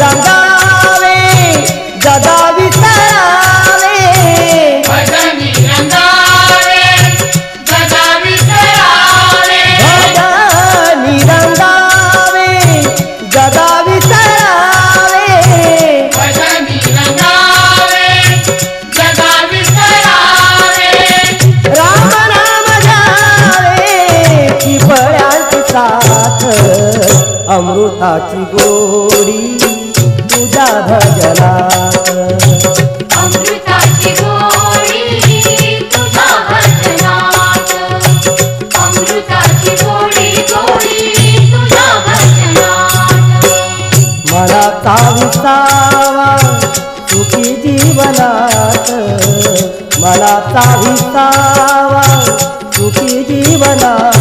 रंगावे जगा विसरावे भजनी रंगावे जगा विसरावे भजनी रंगावे जगा विसरावे भजनी रंगावे जगा विसरावे राम नाम घ्यावे की फळ्यांची साथ अमृताची गोडी तुझ्या भजनात अमृताची गोडी तुझ्या भजनात अमृताची गोडी गोडी तुझ्या भजनात मनाचा विसावा सुखी जीवनात मनाचा विसावा सुखी जीवनात